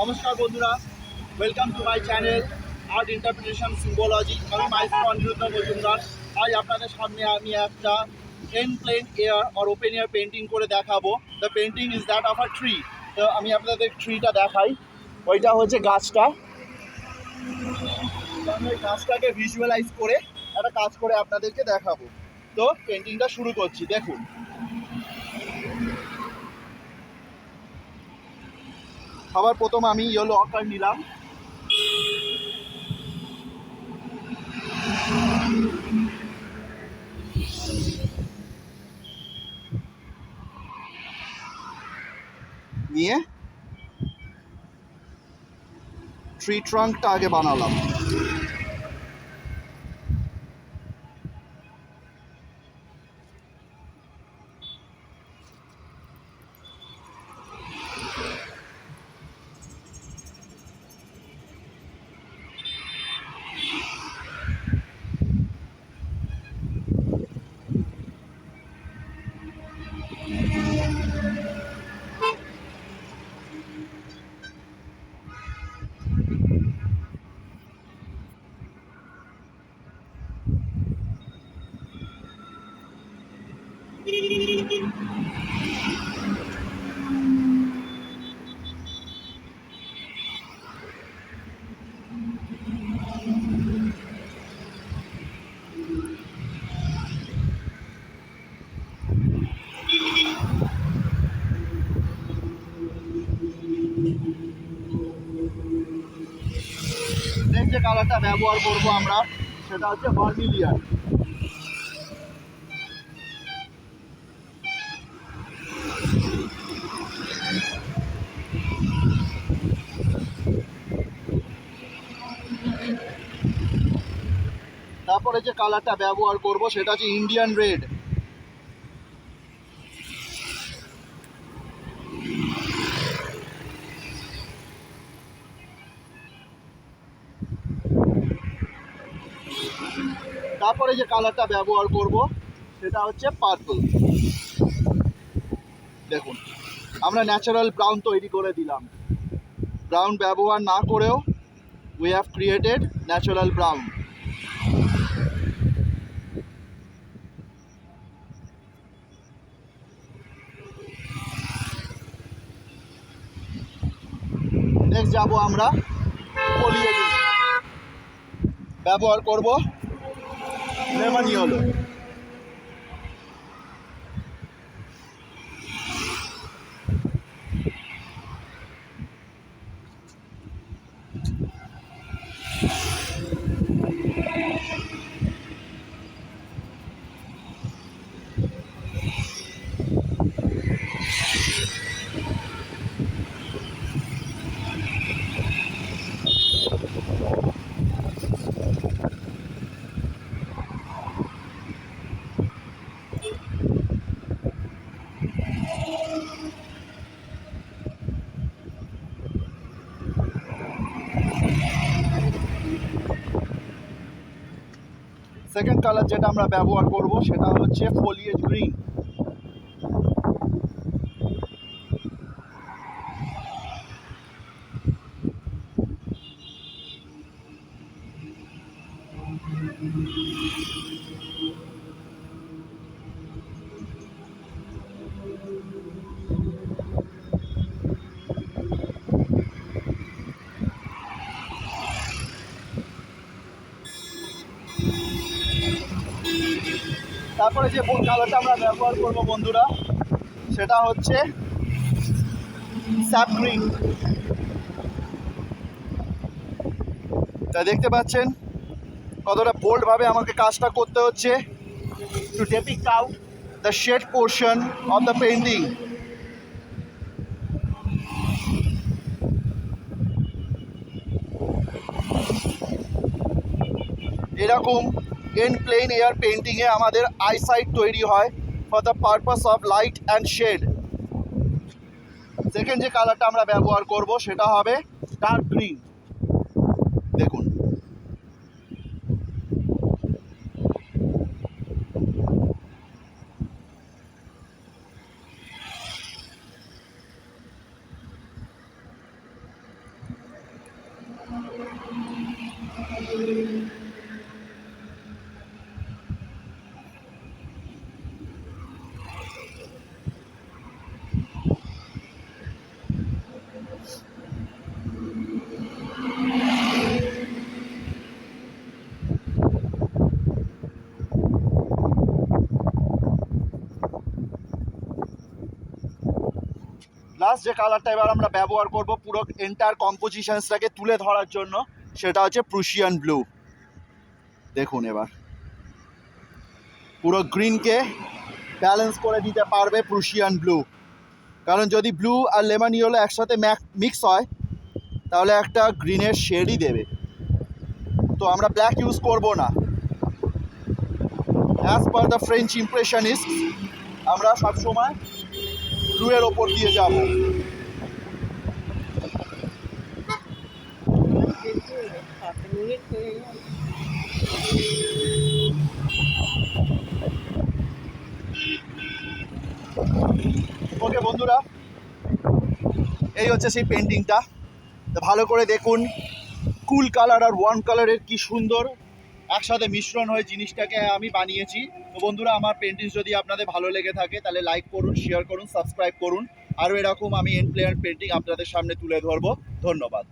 নমস্কার বন্ধুরা, welcome to my channel art interpretation symbology. আমি মাইস্টার অনিরুদ্ধ মজুমদার। আজ আপনাদের সামনে আমি একটা এন প্লেন এয়ার আর ওপেন এয়ার পেন্টিং করে দেখাবো। The painting is that of a tree. তো আমি আপনাদের ট্রিটা দেখাই। ওইটা হচ্ছে গাছটা। আমি ওই গাছটাকে ভিজুয়ালাইজ করে একটা কাজ করে আপনাদেরকে দেখাবো। তো পেন্টিংটা শুরু করছি, দেখুন। সবার প্রথম আমি ইয়েলো অকার নিলাম। নিয়ে ট্রি ট্রাঙ্কটা আগে বানালাম। যে কালারটা ব্যবহার করব আমরা, সেটা হচ্ছে ভার্মিলিয়ান। তারপরে যে কালারটা ব্যবহার করব সেটা হচ্ছে ইন্ডিয়ান রেড। তারপরে যে কালারটা ব্যবহার করব সেটা হচ্ছে পার্পল। দেখুন, আমরা ন্যাচারাল ব্রাউন তৈরি করে দিলাম। ব্রাউন ব্যবহার না করেও we have created natural brown. Next যাব আমরা ফলিয়েজ। ব্যবহার করব লেমন ইয়েলো। সেকেন্ড কালার যেটা আমরা ব্যবহার করব সেটা হচ্ছে ফলিয়েজ গ্রিন। তারপরে যে কালারটা আমরা ব্যবহার করব বন্ধুরা, সেটা হচ্ছে স্যাপ গ্রিন। তা দেখতে পাচ্ছেন কতটা বোল্ডভাবে আমাকে কাজটা করতে হচ্ছে, to depict out the shade portion of the painting. এরকম এন প্লেন এয়ার পেন্টিংয়ে আমাদের আইসাইট তৈরি হয় for the purpose of light and shade. Second যে কালারটা আমরা ব্যবহার করব সেটা হবে ডার্ক গ্রিন। দেখুন, লাস্ট যে কালারটা এবার আমরা ব্যবহার করব পুরো এন্টায়ার কম্পোজিশনসটাকে তুলে ধরার জন্য, সেটা হচ্ছে প্রুশিয়ান ব্লু। দেখুন এবার পুরো গ্রিনকে ব্যালেন্স করে দিতে পারবে প্রুশিয়ান ব্লু। কারণ যদি ব্লু আর লেমন ইয়েলো একসাথে মিক্স হয় তাহলে একটা গ্রিনের শেডই দেবে। তো আমরা ব্ল্যাক ইউজ করব না। As per the French impressionist আমরা সবসময় ব্লু এর ওপর দিয়ে যাব। ওকে বন্ধুরা, এই হচ্ছে সেই পেন্টিংটা। তো ভালো করে দেখুন কুল কালার আর ওয়ার্ম কালারের কি সুন্দর একসাথে মিশ্রণ হয়ে জিনিসটাকে আমি বানিয়েছি। তো বন্ধুরা, আমার পেন্টিং যদি আপনাদের ভালো লেগে থাকে তাহলে লাইক করুন, শেয়ার করুন, সাবস্ক্রাইব করুন। আরও এরকম আমি এন্ড প্লেয়ার পেন্টিং আপনাদের সামনে তুলে ধরবো। ধন্যবাদ।